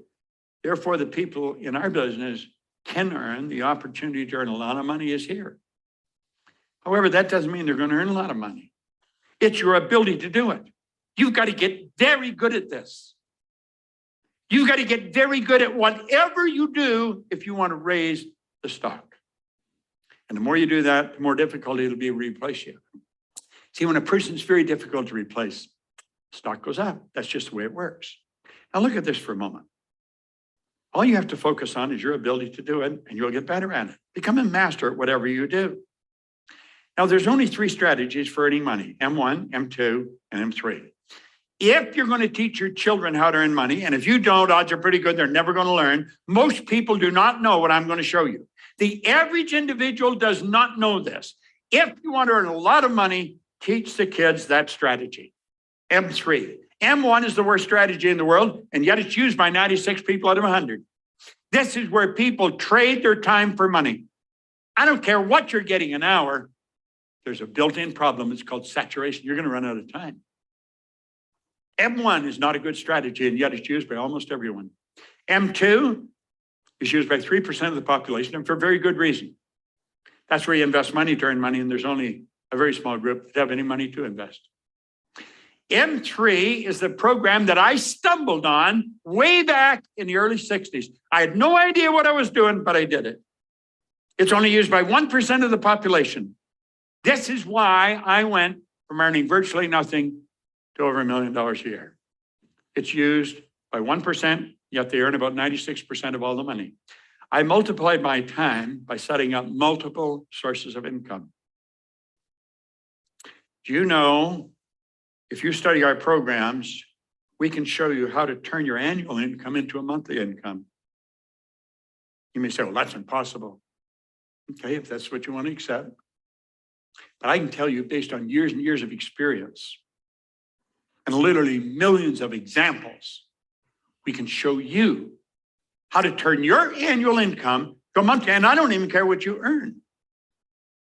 Therefore, the people in our business can earn the opportunity to earn a lot of money is here. However, that doesn't mean they're going to earn a lot of money. It's your ability to do it. You've got to get very good at this. You've got to get very good at whatever you do if you want to raise the stock. And the more you do that, the more difficult it'll be to replace you. See, when a person's very difficult to replace, stock goes up. That's just the way it works. Now look at this for a moment. All you have to focus on is your ability to do it, and you'll get better at it. Become a master at whatever you do. Now, there's only 3 strategies for earning money: M1, M2, and M3. If you're going to teach your children how to earn money, and if you don't, odds are pretty good they're never going to learn. Most people do not know what I'm going to show you. The average individual does not know this. If you want to earn a lot of money, teach the kids that strategy. M3. M1 is the worst strategy in the world, and yet it's used by 96 people out of 100. This is where people trade their time for money. I don't care what you're getting an hour. There's a built-in problem. It's called saturation. You're going to run out of time. M1 is not a good strategy, and yet it's used by almost everyone. M2 is used by 3% of the population, and for very good reason. That's where you invest money to earn money, and there's only a very small group that have any money to invest. M3 is the program that I stumbled on way back in the early 60s. I had no idea what I was doing, but I did it. It's only used by 1% of the population. This is why I went from earning virtually nothing to over $1 million a year. It's used by 1%, yet they earn about 96% of all the money. I multiplied my time by setting up multiple sources of income. Do you know, if you study our programs, we can show you how to turn your annual income into a monthly income. You may say, well, that's impossible. Okay, if that's what you want to accept. But I can tell you, based on years and years of experience, and literally millions of examples, we can show you how to turn your annual income to a monthly. And I don't even care what you earn,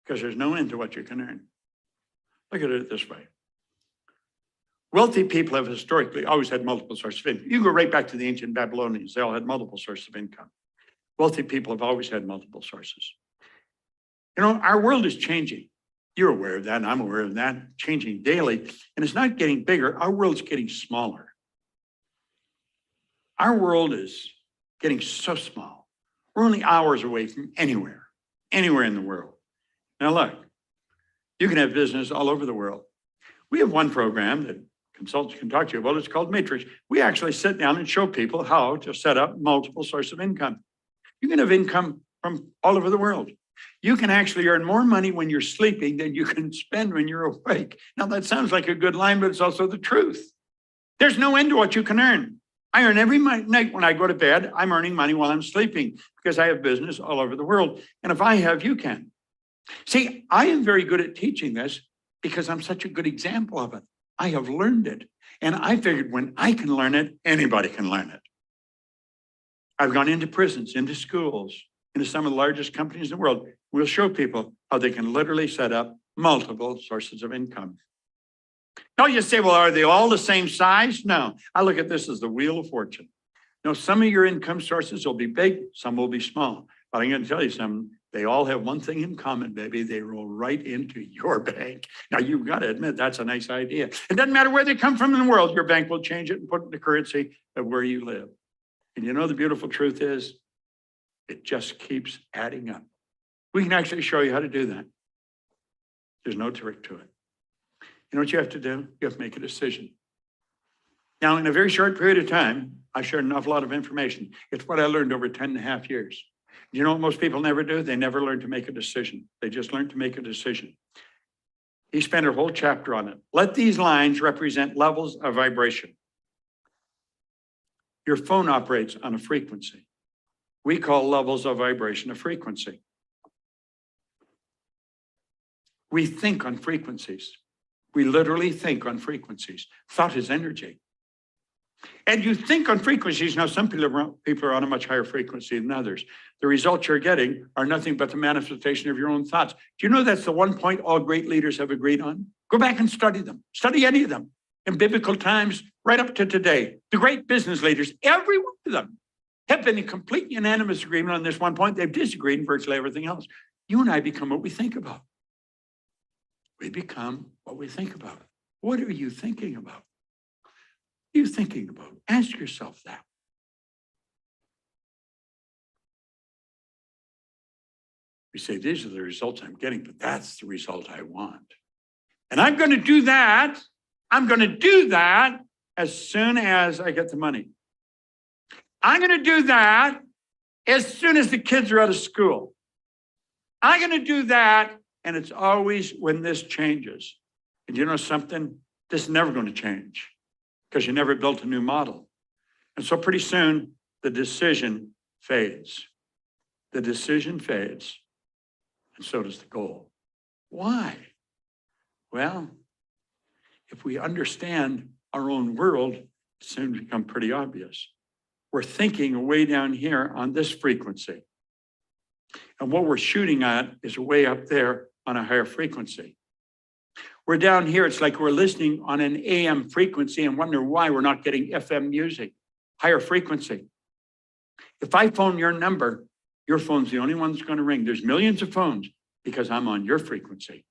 because there's no end to what you can earn. Look at it this way. Wealthy people have historically always had multiple sources of income. You go right back to the ancient Babylonians. They all had multiple sources of income. Wealthy people have always had multiple sources. You know, our world is changing. You're aware of that, and I'm aware of that, changing daily. And it's not getting bigger. Our world's getting smaller. Our world is getting so small. We're only hours away from anywhere in the world. Now look, you can have business all over the world. We have one program that consultants can talk to you about. It's called Matrix. We actually sit down and show people how to set up multiple sources of income. You can have income from all over the world. You can actually earn more money when you're sleeping than you can spend when you're awake. Now, that sounds like a good line, but it's also the truth. There's no end to what you can earn. I earn every night when I go to bed. I'm earning money while I'm sleeping because I have business all over the world. And if I have, you can. See, I am very good at teaching this because I'm such a good example of it. I have learned it. And I figured when I can learn it, anybody can learn it. I've gone into prisons, into schools, into some of the largest companies in the world. We'll show people how they can literally set up multiple sources of income. Now you say, well, are they all the same size? No, I look at this as the wheel of fortune. Now, some of your income sources will be big, some will be small. But I'm going to tell you something, they all have one thing in common, baby. They roll right into your bank. Now, you've got to admit, that's a nice idea. It doesn't matter where they come from in the world, your bank will change it and put it in the currency of where you live. And you know, the beautiful truth is, it just keeps adding up. We can actually show you how to do that. There's no trick to it. You know what you have to do? You have to make a decision. Now, in a very short period of time, I've shared an awful lot of information. It's what I learned over 10.5 years. You know what most people never do? They never learn to make a decision. They just learn to make a decision. He spent a whole chapter on it. Let these lines represent levels of vibration. Your phone operates on a frequency. We call levels of vibration a frequency. We think on frequencies. We literally think on frequencies. Thought is energy. And you think on frequencies. Now, some people are on a much higher frequency than others. The results you're getting are nothing but the manifestation of your own thoughts. Do you know that's the one point all great leaders have agreed on? Go back and study them. Study any of them. In biblical times, right up to today. The great business leaders, every one of them, have been in complete unanimous agreement on this one point. They've disagreed in virtually everything else. You and I become what we think about. We become what we think about. What are you thinking about? What are you thinking about? Ask yourself that. We say, these are the results I'm getting, but that's the result I want. And I'm going to do that. I'm going to do that as soon as I get the money. I'm going to do that as soon as the kids are out of school. I'm going to do that. And it's always when this changes. And you know something? This is never going to change because you never built a new model. And so pretty soon the decision fades. The decision fades. And so does the goal. Why? Well, if we understand our own world, it soon becomes pretty obvious. We're thinking way down here on this frequency. And what we're shooting at is way up there on a higher frequency. We're down here, it's like we're listening on an AM frequency and wonder why we're not getting FM music, higher frequency. If I phone your number, your phone's the only one that's going to ring. There's millions of phones because I'm on your frequency.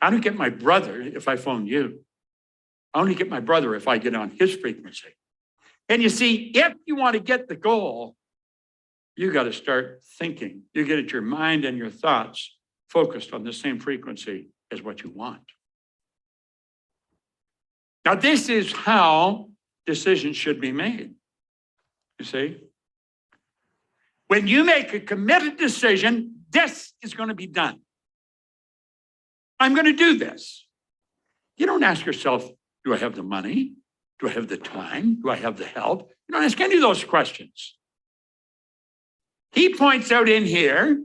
I don't get my brother if I phone you. I only get my brother if I get on his frequency. And you see, if you want to get the goal, you got to start thinking. You get your mind and your thoughts focused on the same frequency as what you want. Now, this is how decisions should be made. You see? When you make a committed decision, this is going to be done. I'm going to do this. You don't ask yourself, do I have the money? Do I have the time? Do I have the help? You don't ask any of those questions. He points out in here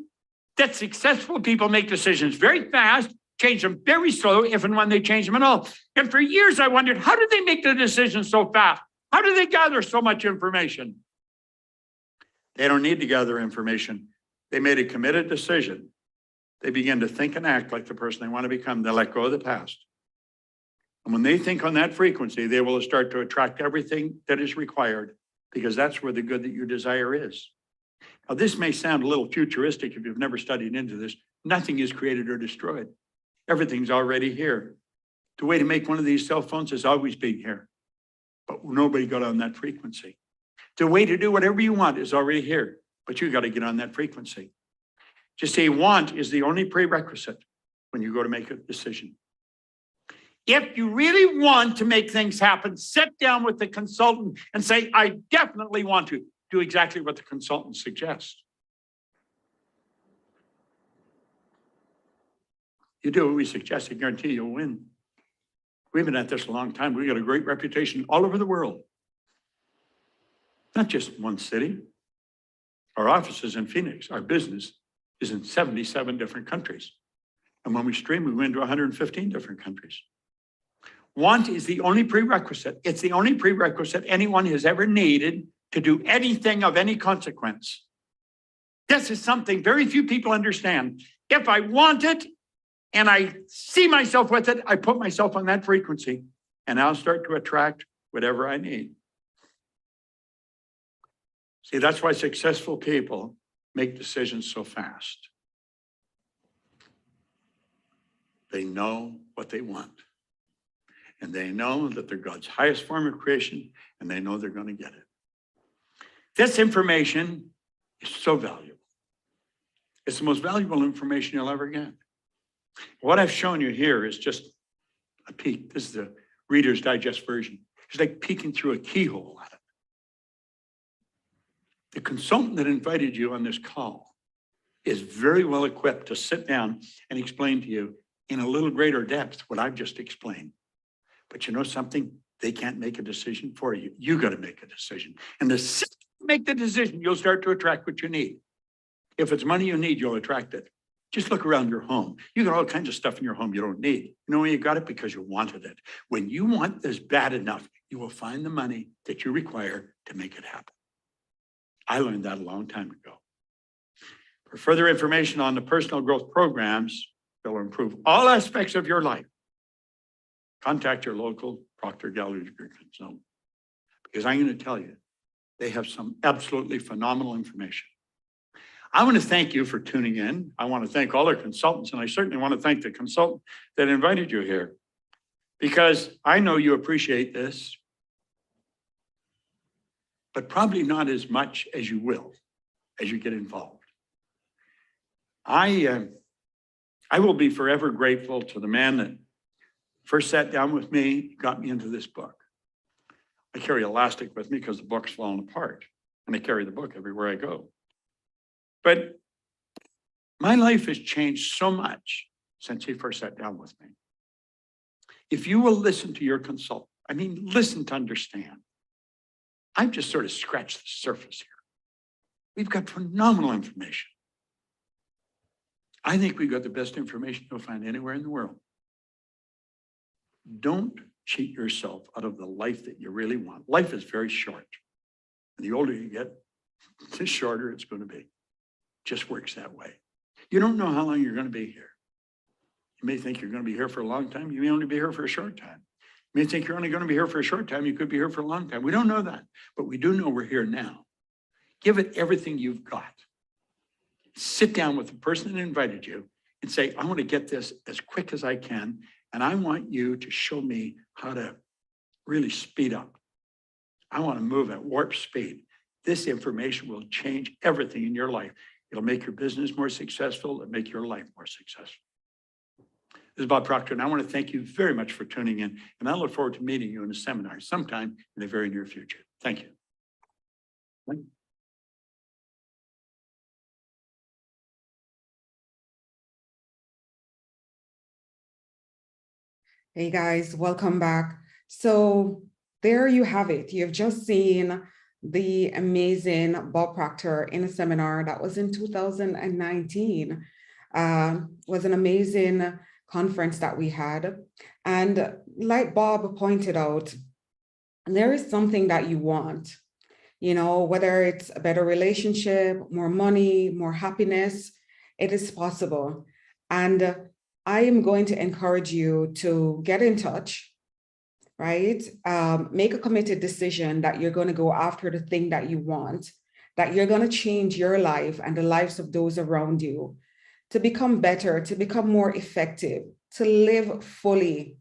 that successful people make decisions very fast, change them very slow, if and when they change them at all. And for years, I wondered, how did they make the decisions so fast? How do they gather so much information? They don't need to gather information. They made a committed decision. They begin to think and act like the person they want to become. They let go of the past. And when they think on that frequency, they will start to attract everything that is required because that's where the good that you desire is. Now, this may sound a little futuristic if you've never studied into this. Nothing is created or destroyed. Everything's already here. The way to make one of these cell phones is always being here, but nobody got on that frequency. The way to do whatever you want is already here, but you got to get on that frequency. Just say want is the only prerequisite when you go to make a decision. If you really want to make things happen, sit down with the consultant and say, I definitely want to do exactly what the consultant suggests. You do what we suggest, I guarantee you'll win. We've been at this a long time. We've got a great reputation all over the world. Not just one city. Our office is in Phoenix. Our business is in 77 different countries. And when we stream, we went to 115 different countries. Want is the only prerequisite. It's the only prerequisite anyone has ever needed to do anything of any consequence. This is something very few people understand. If I want it and I see myself with it, I put myself on that frequency and I'll start to attract whatever I need. See, that's why successful people make decisions so fast. They know what they want. And they know that they're God's highest form of creation, and they know they're going to get it. This information is so valuable. It's the most valuable information you'll ever get. What I've shown you here is just a peek. This is the Reader's Digest version. It's like peeking through a keyhole at it. The consultant that invited you on this call is very well equipped to sit down and explain to you in a little greater depth what I've just explained. But you know something? They can't make a decision for you. You got to make a decision. And the second you make the decision, you'll start to attract what you need. If it's money you need, you'll attract it. Just look around your home. You got all kinds of stuff in your home you don't need. You know why you got it? Because you wanted it. When you want this bad enough, you will find the money that you require to make it happen. I learned that a long time ago. For further information on the personal growth programs that will improve all aspects of your life, contact your local Proctor Gallagher consultant, because I'm going to tell you, they have some absolutely phenomenal information. I want to thank you for tuning in. I want to thank all our consultants, and I certainly want to thank the consultant that invited you here, because I know you appreciate this, but probably not as much as you will as you get involved. I I will be forever grateful to the man that first sat down with me, got me into this book. I carry elastic with me because the book's fallen apart, and I carry the book everywhere I go. But my life has changed so much since he first sat down with me. If you will listen to your consultant, I mean, listen to understand. I've just sort of scratched the surface here. We've got phenomenal information. I think we've got the best information you'll find anywhere in the world. Don't cheat yourself out of the life that you really want. Life is very short. And the older you get, the shorter it's going to be. Just works that way. You don't know how long you're going to be here. You may think you're going to be here for a long time. You may only be here for a short time. You may think you're only going to be here for a short time. You could be here for a long time. We don't know that, but we do know we're here now. Give it everything you've got. Sit down with the person that invited you and say, I want to get this as quick as I can. And I want you to show me how to really speed up. I want to move at warp speed. This information will change everything in your life. It'll make your business more successful. It'll make your life more successful. This is Bob Proctor, and I want to thank you very much for tuning in. And I look forward to meeting you in a seminar sometime in the very near future. Thank you. Hey guys, welcome back. So there you have it. You've just seen the amazing Bob Proctor in a seminar that was in 2019. Was an amazing conference that we had. And like Bob pointed out, there is something that you want, you know, whether it's a better relationship, more money, more happiness, it is possible. And I am going to encourage you to get in touch, right? Make a committed decision that you're going to go after the thing that you want, that you're going to change your life and the lives of those around you to become better, to become more effective, to live fully.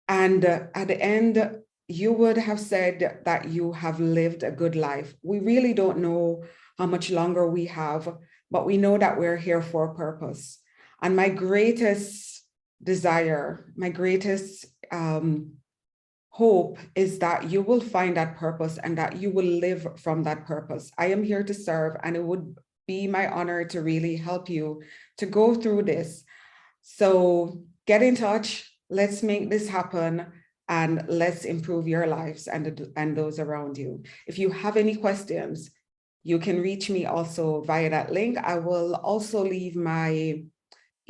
And at the end, you would have said that you have lived a good life. We really don't know how much longer we have, but we know that we're here for a purpose. And my greatest desire, my greatest hope is that you will find that purpose and that you will live from that purpose. I am here to serve, and it would be my honor to really help you to go through this. So get in touch. Let's make this happen, and let's improve your lives and those around you. If you have any questions, you can reach me also via that link. I will also leave my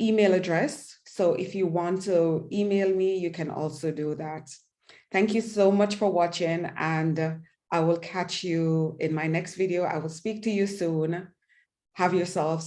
email address. So if you want to email me, you can also do that. Thank you so much for watching, and I will catch you in my next video. I will speak to you soon. Have yourselves